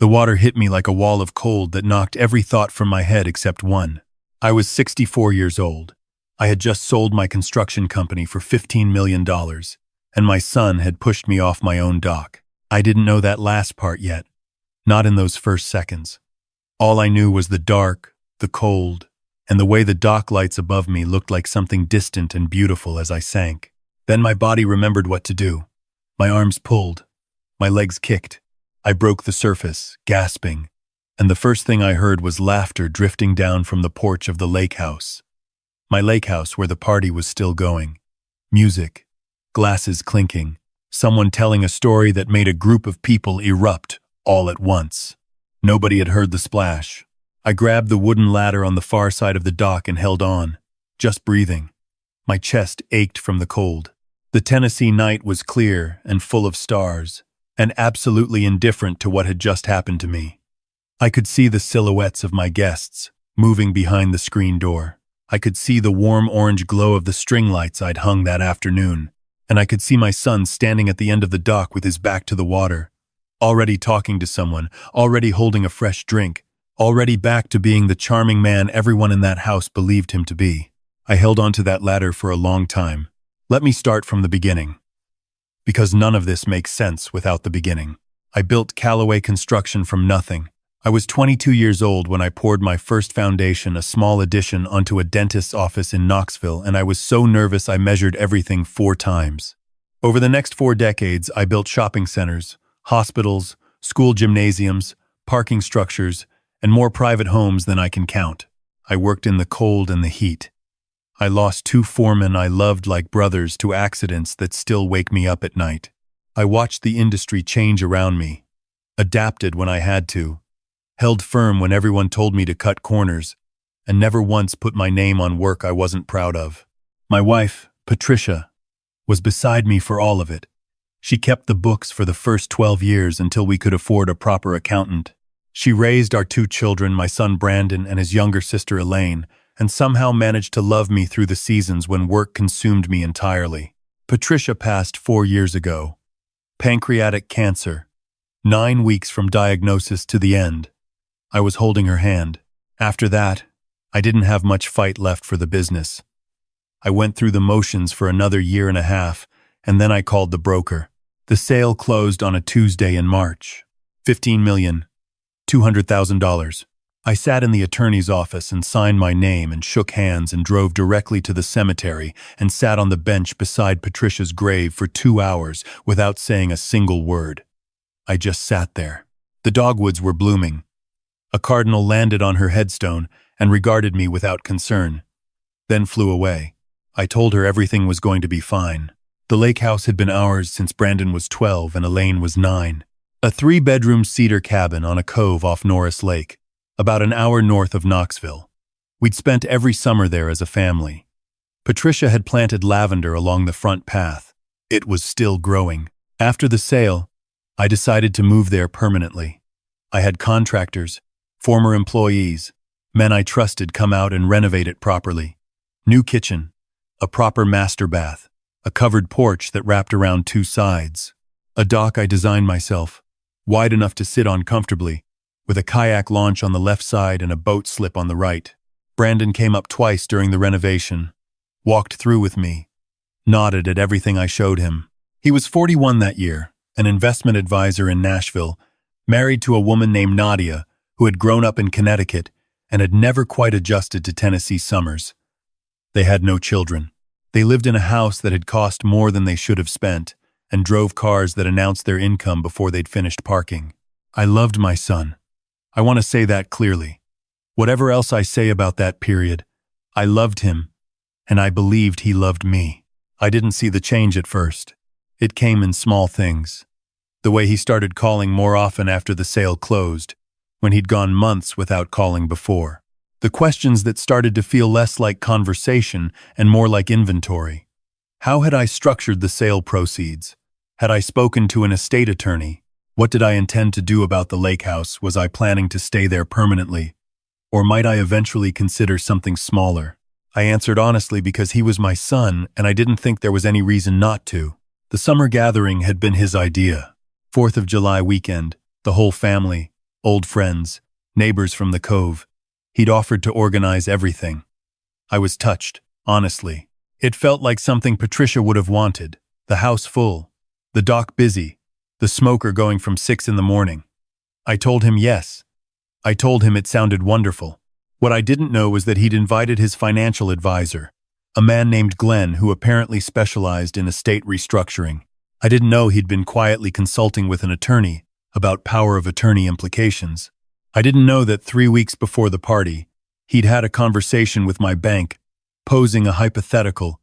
The water hit me like a wall of cold that knocked every thought from my head except one. I was 64 years old. I had just sold my construction company for $15 million, and my son had pushed me off my own dock. I didn't know that last part yet, not in those first seconds. All I knew was the dark, the cold, and the way the dock lights above me looked like something distant and beautiful as I sank. Then my body remembered what to do. My arms pulled. My legs kicked. I broke the surface, gasping, and the first thing I heard was laughter drifting down from the porch of the lake house. My lake house where the party was still going. Music, glasses clinking, someone telling a story that made a group of people erupt all at once. Nobody had heard the splash. I grabbed the wooden ladder on the far side of the dock and held on, just breathing. My chest ached from the cold. The Tennessee night was clear and full of stars, and absolutely indifferent to what had just happened to me. I could see the silhouettes of my guests, moving behind the screen door. I could see the warm orange glow of the string lights I'd hung that afternoon, and I could see my son standing at the end of the dock with his back to the water, already talking to someone, already holding a fresh drink, already back to being the charming man everyone in that house believed him to be. I held onto that ladder for a long time. Let me start from the beginning, because none of this makes sense without the beginning. I built Callaway Construction from nothing. I was 22 years old when I poured my first foundation, a small addition, onto a dentist's office in Knoxville, and I was so nervous I measured everything 4 times. Over the next 4 decades, I built shopping centers, hospitals, school gymnasiums, parking structures, and more private homes than I can count. I worked in the cold and the heat. I lost 2 foremen I loved like brothers to accidents that still wake me up at night. I watched the industry change around me, adapted when I had to, held firm when everyone told me to cut corners, and never once put my name on work I wasn't proud of. My wife, Patricia, was beside me for all of it. She kept the books for the first 12 years until we could afford a proper accountant. She raised our 2 children, my son Brandon and his younger sister Elaine, and somehow managed to love me through the seasons when work consumed me entirely. Patricia passed 4 years ago. Pancreatic cancer. 9 weeks from diagnosis to the end. I was holding her hand. After that, I didn't have much fight left for the business. I went through the motions for another 1.5 years, and then I called the broker. The sale closed on a Tuesday in March. $15,200,000. I sat in the attorney's office and signed my name and shook hands and drove directly to the cemetery and sat on the bench beside Patricia's grave for 2 hours without saying a single word. I just sat there. The dogwoods were blooming. A cardinal landed on her headstone and regarded me without concern, then flew away. I told her everything was going to be fine. The lake house had been ours since Brandon was 12 and Elaine was 9. A 3-bedroom cedar cabin on a cove off Norris Lake, about an hour north of Knoxville. We'd spent every summer there as a family. Patricia had planted lavender along the front path. It was still growing. After the sale, I decided to move there permanently. I had contractors, former employees, men I trusted come out and renovate it properly. New kitchen, a proper master bath, a covered porch that wrapped around 2 sides, a dock I designed myself, wide enough to sit on comfortably, with a kayak launch on the left side and a boat slip on the right. Brandon came up twice during the renovation, walked through with me, nodded at everything I showed him. He was 41 that year, an investment advisor in Nashville, married to a woman named Nadia, who had grown up in Connecticut and had never quite adjusted to Tennessee summers. They had no children. They lived in a house that had cost more than they should have spent and drove cars that announced their income before they'd finished parking. I loved my son. I want to say that clearly. Whatever else I say about that period, I loved him, and I believed he loved me. I didn't see the change at first. It came in small things. The way he started calling more often after the sale closed, when he'd gone months without calling before. The questions that started to feel less like conversation and more like inventory. How had I structured the sale proceeds? Had I spoken to an estate attorney? What did I intend to do about the lake house? Was I planning to stay there permanently? Or might I eventually consider something smaller? I answered honestly because he was my son and I didn't think there was any reason not to. The summer gathering had been his idea. 4th of July weekend, the whole family, old friends, neighbors from the cove. He'd offered to organize everything. I was touched, honestly. It felt like something Patricia would have wanted. The house full, the dock busy, the smoker going from 6 in the morning. I told him yes. I told him it sounded wonderful. What I didn't know was that he'd invited his financial advisor, a man named Glenn who apparently specialized in estate restructuring. I didn't know he'd been quietly consulting with an attorney about power of attorney implications. I didn't know that 3 weeks before the party, he'd had a conversation with my bank, posing a hypothetical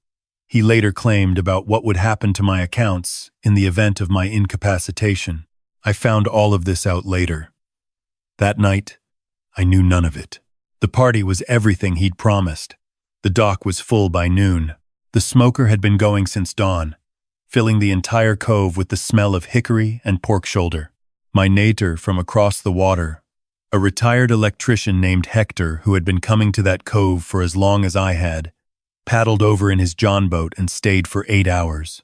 he later claimed about what would happen to my accounts in the event of my incapacitation. I found all of this out later. That night, I knew none of it. The party was everything he'd promised. The dock was full by noon. The smoker had been going since dawn, filling the entire cove with the smell of hickory and pork shoulder. My nater from across the water, a retired electrician named Hector who had been coming to that cove for as long as I had, paddled over in his John boat and stayed for 8 hours.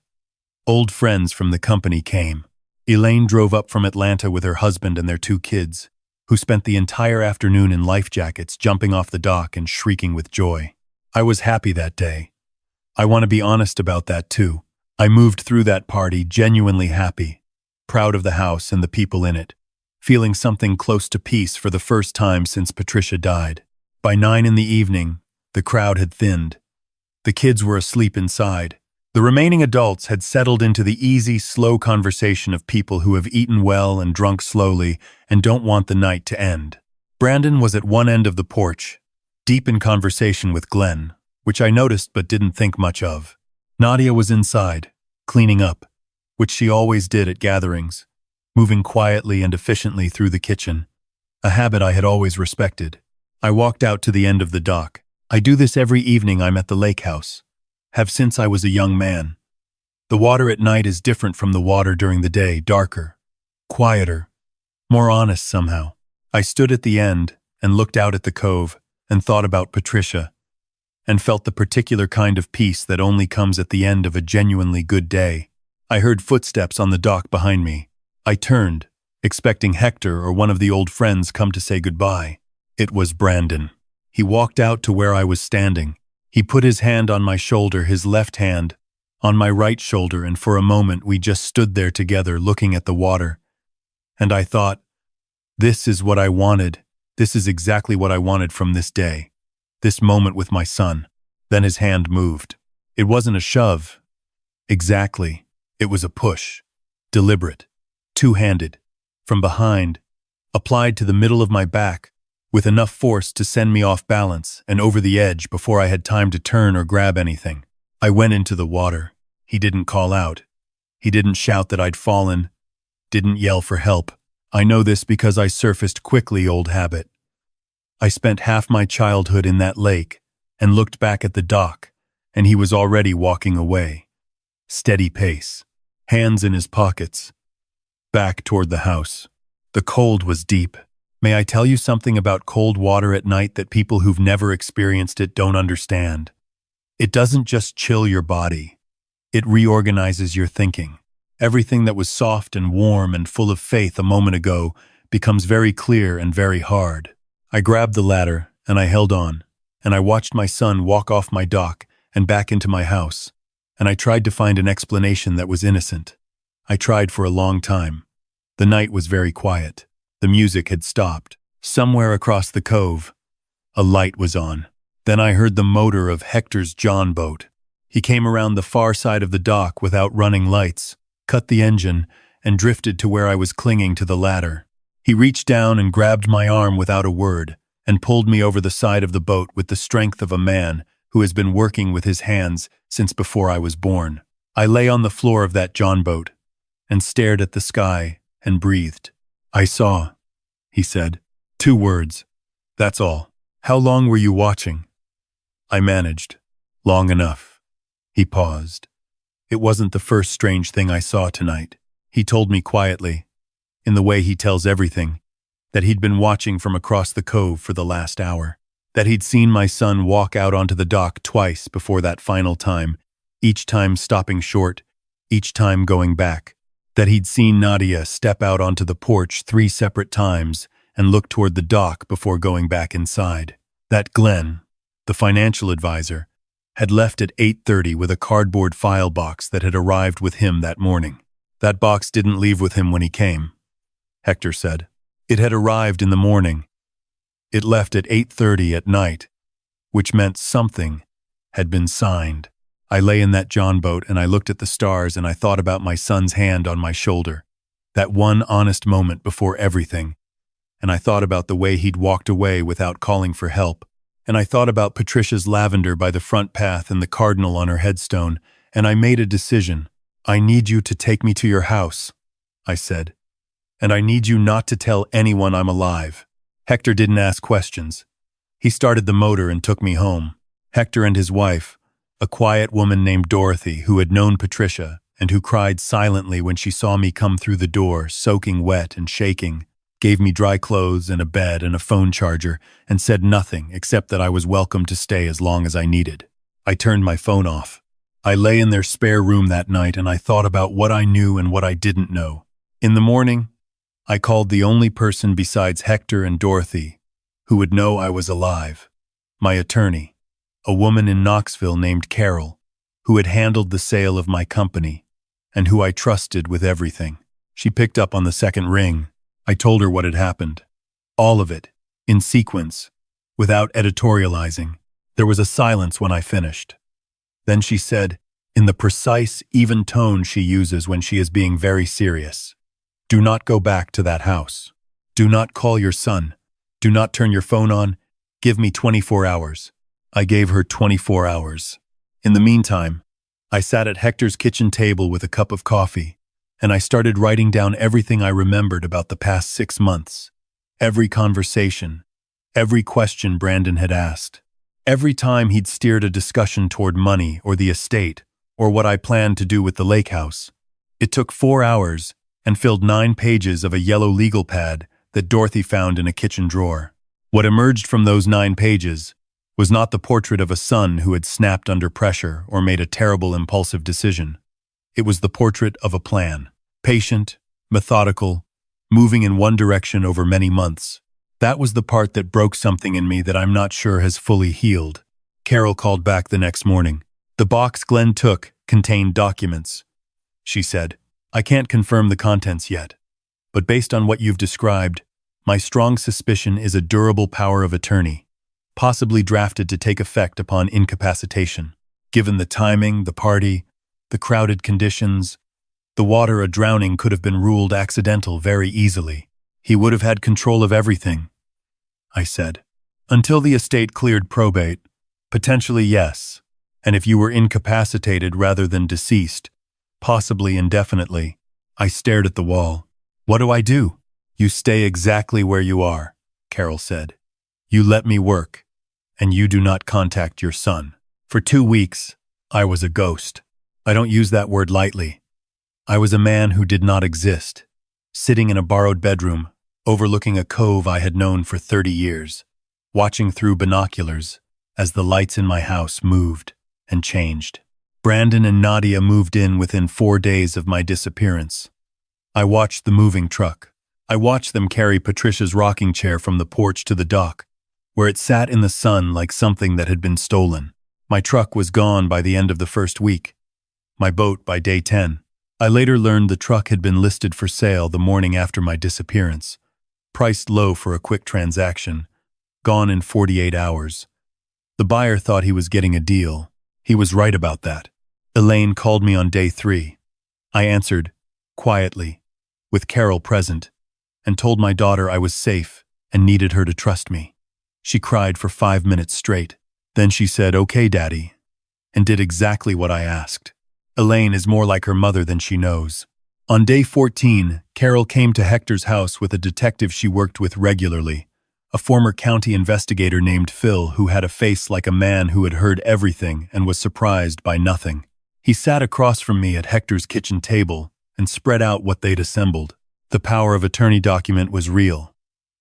Old friends from the company came. Elaine drove up from Atlanta with her husband and their 2 kids, who spent the entire afternoon in life jackets jumping off the dock and shrieking with joy. I was happy that day. I want to be honest about that too. I moved through that party genuinely happy, proud of the house and the people in it, feeling something close to peace for the first time since Patricia died. By 9 in the evening, the crowd had thinned. The kids were asleep inside. The remaining adults had settled into the easy, slow conversation of people who have eaten well and drunk slowly and don't want the night to end. Brandon was at one end of the porch, deep in conversation with Glenn, which I noticed but didn't think much of. Nadia was inside, cleaning up, which she always did at gatherings, moving quietly and efficiently through the kitchen, a habit I had always respected. I walked out to the end of the dock. I do this every evening I'm at the lake house. Have since I was a young man. The water at night is different from the water during the day, darker, quieter, more honest somehow. I stood at the end and looked out at the cove and thought about Patricia and felt the particular kind of peace that only comes at the end of a genuinely good day. I heard footsteps on the dock behind me. I turned, expecting Hector or one of the old friends come to say goodbye. It was Brandon. He walked out to where I was standing. He put his hand on my shoulder, his left hand on my right shoulder, and for a moment we just stood there together looking at the water. And I thought, this is what I wanted. This is exactly what I wanted from this day. This moment with my son. Then his hand moved. It wasn't a shove. Exactly. It was a push. Deliberate. Two-handed. From behind. Applied to the middle of my back, with enough force to send me off balance and over the edge before I had time to turn or grab anything. I went into the water. He didn't call out. He didn't shout that I'd fallen. Didn't yell for help. I know this because I surfaced quickly, old habit. I spent half my childhood in that lake and looked back at the dock, and he was already walking away. Steady pace. Hands in his pockets. Back toward the house. The cold was deep. May I tell you something about cold water at night that people who've never experienced it don't understand? It doesn't just chill your body. It reorganizes your thinking. Everything that was soft and warm and full of faith a moment ago becomes very clear and very hard. I grabbed the ladder and I held on, and I watched my son walk off my dock and back into my house, and I tried to find an explanation that was innocent. I tried for a long time. The night was very quiet. The music had stopped. Somewhere across the cove, a light was on. Then I heard the motor of Hector's John boat. He came around the far side of the dock without running lights, cut the engine, and drifted to where I was clinging to the ladder. He reached down and grabbed my arm without a word and pulled me over the side of the boat with the strength of a man who has been working with his hands since before I was born. I lay on the floor of that John boat and stared at the sky and breathed. I saw, he said. 2 words. That's all. How long were you watching? I managed. Long enough. He paused. It wasn't the first strange thing I saw tonight. He told me quietly, in the way he tells everything, that he'd been watching from across the cove for the last hour, that he'd seen my son walk out onto the dock twice before that final time, each time stopping short, each time going back, that he'd seen Nadia step out onto the porch 3 separate times and looked toward the dock before going back inside. That Glenn, the financial advisor, had left at 8:30 with a cardboard file box that had arrived with him that morning. That box didn't leave with him when he came, Hector said. It had arrived in the morning. It left at 8:30 at night, which meant something had been signed. I lay in that John boat and I looked at the stars and I thought about my son's hand on my shoulder, that one honest moment before everything. And I thought about the way he'd walked away without calling for help. And I thought about Patricia's lavender by the front path and the cardinal on her headstone, and I made a decision. I need you to take me to your house, I said. And I need you not to tell anyone I'm alive. Hector didn't ask questions. He started the motor and took me home. Hector and his wife, a quiet woman named Dorothy who had known Patricia and who cried silently when she saw me come through the door, soaking wet and shaking, gave me dry clothes and a bed and a phone charger, and said nothing except that I was welcome to stay as long as I needed. I turned my phone off. I lay in their spare room that night and I thought about what I knew and what I didn't know. In the morning, I called the only person besides Hector and Dorothy who would know I was alive. My attorney, a woman in Knoxville named Carol, who had handled the sale of my company and who I trusted with everything. She picked up on the second ring. I told her what had happened. All of it, in sequence, without editorializing. There was a silence when I finished. Then she said, in the precise, even tone she uses when she is being very serious, "Do not go back to that house. Do not call your son. Do not turn your phone on. Give me 24 hours. I gave her 24 hours. In the meantime, I sat at Hector's kitchen table with a cup of coffee, and I started writing down everything I remembered about the past 6 months. Every conversation, every question Brandon had asked, every time he'd steered a discussion toward money or the estate or what I planned to do with the lake house. It took 4 hours and filled 9 pages of a yellow legal pad that Dorothy found in a kitchen drawer. What emerged from those 9 pages was not the portrait of a son who had snapped under pressure or made a terrible impulsive decision. It was the portrait of a plan, patient, methodical, moving in one direction over many months. That was the part that broke something in me that I'm not sure has fully healed. Carol called back the next morning. The box Glenn took contained documents, she said. I can't confirm the contents yet, but based on what you've described, my strong suspicion is a durable power of attorney, possibly drafted to take effect upon incapacitation. Given the timing, the party, the crowded conditions, the water a drowning could have been ruled accidental very easily. He would have had control of everything, I said. Until the estate cleared probate, potentially yes, and if you were incapacitated rather than deceased, possibly indefinitely. I stared at the wall. What do I do? You stay exactly where you are, Carol said. You let me work, and you do not contact your son. For 2 weeks, I was a ghost. I don't use that word lightly. I was a man who did not exist, sitting in a borrowed bedroom, overlooking a cove I had known for 30 years, watching through binoculars as the lights in my house moved and changed. Brandon and Nadia moved in within 4 days of my disappearance. I watched the moving truck. I watched them carry Patricia's rocking chair from the porch to the dock, where it sat in the sun like something that had been stolen. My truck was gone by the end of the first week, my boat by day 10. I later learned the truck had been listed for sale the morning after my disappearance, priced low for a quick transaction, gone in 48 hours. The buyer thought he was getting a deal. He was right about that. Elaine called me on day 3. I answered, quietly, with Carol present, and told my daughter I was safe and needed her to trust me. She cried for 5 minutes straight. Then she said, "Okay, Daddy," and did exactly what I asked. Elaine is more like her mother than she knows. On day 14, Carol came to Hector's house with a detective she worked with regularly, a former county investigator named Phil who had a face like a man who had heard everything and was surprised by nothing. He sat across from me at Hector's kitchen table and spread out what they'd assembled. The power of attorney document was real.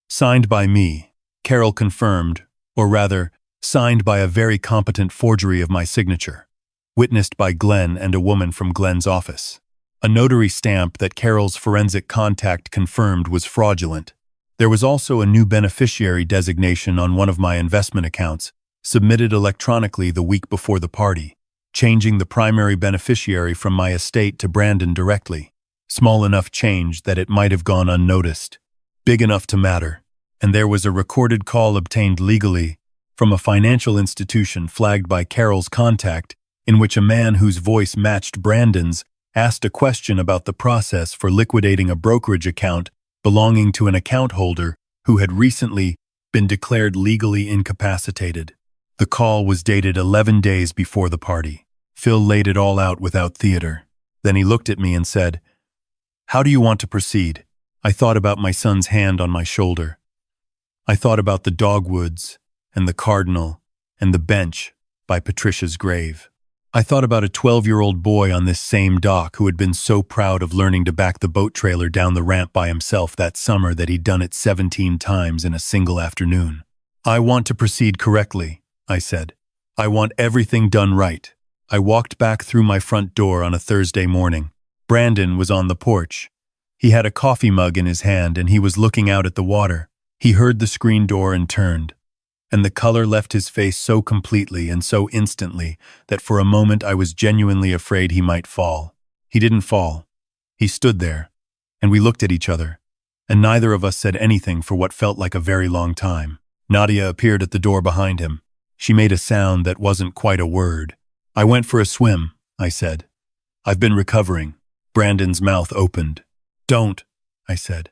Signed by me, Carol confirmed, or rather, signed by a very competent forgery of my signature, witnessed by Glenn and a woman from Glenn's office. A notary stamp that Carol's forensic contact confirmed was fraudulent. There was also a new beneficiary designation on one of my investment accounts, submitted electronically the week before the party, changing the primary beneficiary from my estate to Brandon directly. Small enough change that it might have gone unnoticed, big enough to matter. And there was a recorded call obtained legally from a financial institution flagged by Carol's contact, in which a man whose voice matched Brandon's asked a question about the process for liquidating a brokerage account belonging to an account holder who had recently been declared legally incapacitated. The call was dated 11 days before the party. Phil laid it all out without theater. Then he looked at me and said, "How do you want to proceed?" I thought about my son's hand on my shoulder. I thought about the dogwoods and the cardinal and the bench by Patricia's grave. I thought about a 12-year-old boy on this same dock who had been so proud of learning to back the boat trailer down the ramp by himself that summer that he'd done it 17 times in a single afternoon. "I want to proceed correctly," I said. "I want everything done right." I walked back through my front door on a Thursday morning. Brandon was on the porch. He had a coffee mug in his hand and he was looking out at the water. He heard the screen door and turned. And the color left his face so completely and so instantly that for a moment I was genuinely afraid he might fall. He didn't fall. He stood there, and we looked at each other, and neither of us said anything for what felt like a very long time. Nadia appeared at the door behind him. She made a sound that wasn't quite a word. "I went for a swim," I said. "I've been recovering." Brandon's mouth opened. "Don't," I said.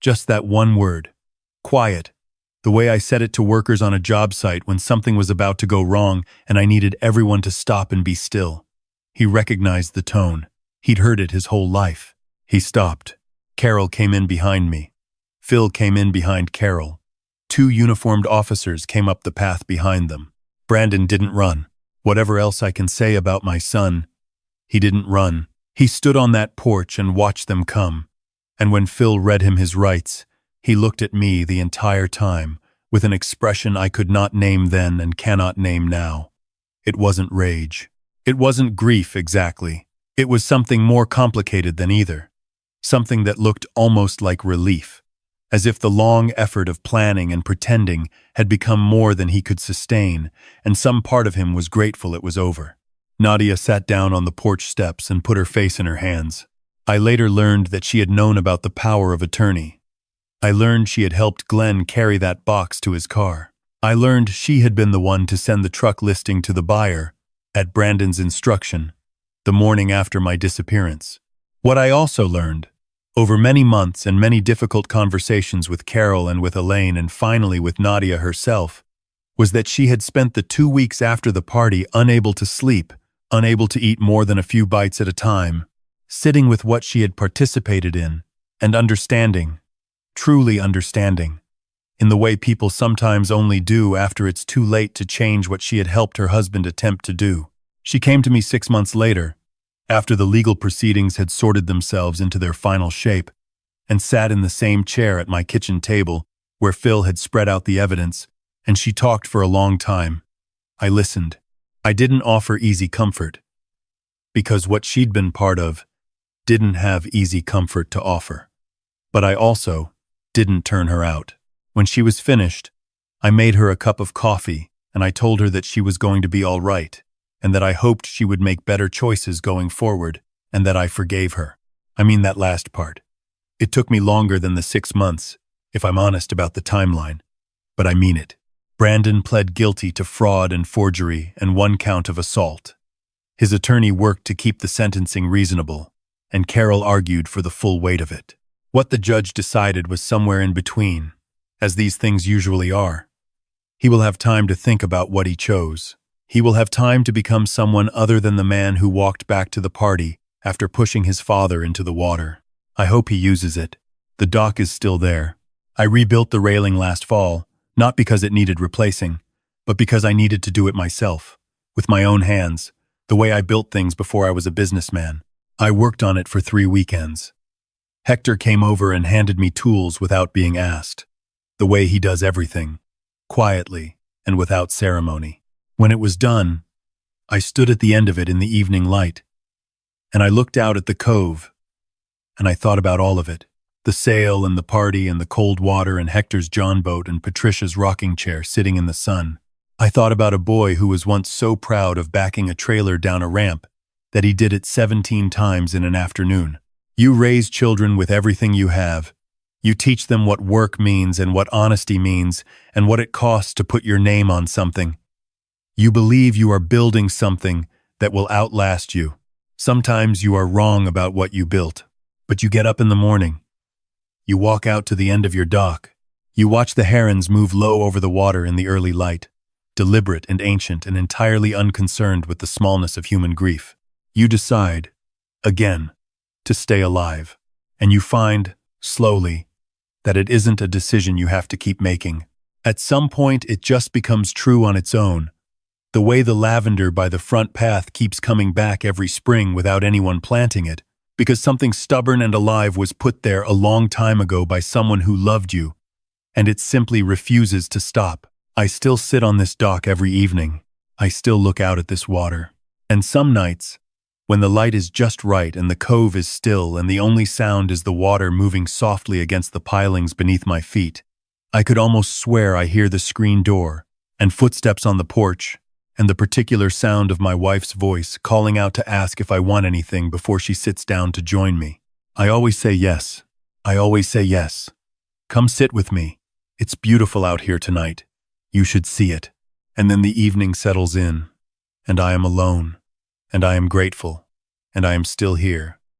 Just that one word. Quiet. The way I said it to workers on a job site when something was about to go wrong and I needed everyone to stop and be still. He recognized the tone. He'd heard it his whole life. He stopped. Carol came in behind me. Phil came in behind Carol. 2 uniformed officers came up the path behind them. Brandon didn't run. Whatever else I can say about my son, he didn't run. He stood on that porch and watched them come. And when Phil read him his rights, he looked at me the entire time with an expression I could not name then and cannot name now. It wasn't rage. It wasn't grief exactly. It was something more complicated than either. Something that looked almost like relief, as if the long effort of planning and pretending had become more than he could sustain, and some part of him was grateful it was over. Nadia sat down on the porch steps and put her face in her hands. I later learned that she had known about the power of attorney. I learned she had helped Glenn carry that box to his car. I learned she had been the one to send the truck listing to the buyer, at Brandon's instruction, the morning after my disappearance. What I also learned, over many months and many difficult conversations with Carol and with Elaine and finally with Nadia herself, was that she had spent the 2 weeks after the party unable to sleep, unable to eat more than a few bites at a time, sitting with what she had participated in, and understanding, truly understanding, in the way people sometimes only do after it's too late to change what she had helped her husband attempt to do. She came to me 6 months later, after the legal proceedings had sorted themselves into their final shape, and sat in the same chair at my kitchen table where Phil had spread out the evidence, and she talked for a long time. I listened. I didn't offer easy comfort, because what she'd been part of didn't have easy comfort to offer. But I also didn't turn her out. When she was finished, I made her a cup of coffee, and I told her that she was going to be all right, and that I hoped she would make better choices going forward, and that I forgave her. I mean that last part. It took me longer than the 6 months, if I'm honest about the timeline, but I mean it. Brandon pled guilty to fraud and forgery and 1 count of assault. His attorney worked to keep the sentencing reasonable, and Carol argued for the full weight of it. What the judge decided was somewhere in between, as these things usually are. He will have time to think about what he chose. He will have time to become someone other than the man who walked back to the party after pushing his father into the water. I hope he uses it. The dock is still there. I rebuilt the railing last fall, not because it needed replacing, but because I needed to do it myself, with my own hands, the way I built things before I was a businessman. I worked on it for 3 weekends. Hector came over and handed me tools without being asked, the way he does everything, quietly and without ceremony. When it was done, I stood at the end of it in the evening light, and I looked out at the cove, and I thought about all of it. The sail and the party and the cold water and Hector's John boat and Patricia's rocking chair sitting in the sun. I thought about a boy who was once so proud of backing a trailer down a ramp that he did it 17 times in an afternoon. You raise children with everything you have. You teach them what work means and what honesty means and what it costs to put your name on something. You believe you are building something that will outlast you. Sometimes you are wrong about what you built, but you get up in the morning. You walk out to the end of your dock. You watch the herons move low over the water in the early light, deliberate and ancient and entirely unconcerned with the smallness of human grief. You decide, again, to stay alive, and you find, slowly, that it isn't a decision you have to keep making. At some point, it just becomes true on its own. The way the lavender by the front path keeps coming back every spring without anyone planting it, because something stubborn and alive was put there a long time ago by someone who loved you, and it simply refuses to stop. I still sit on this dock every evening. I still look out at this water. And some nights, when the light is just right and the cove is still and the only sound is the water moving softly against the pilings beneath my feet, I could almost swear I hear the screen door and footsteps on the porch and the particular sound of my wife's voice calling out to ask if I want anything before she sits down to join me. I always say yes. I always say yes. Come sit with me. It's beautiful out here tonight. You should see it. And then the evening settles in, and I am alone, and I am grateful, and I am still here.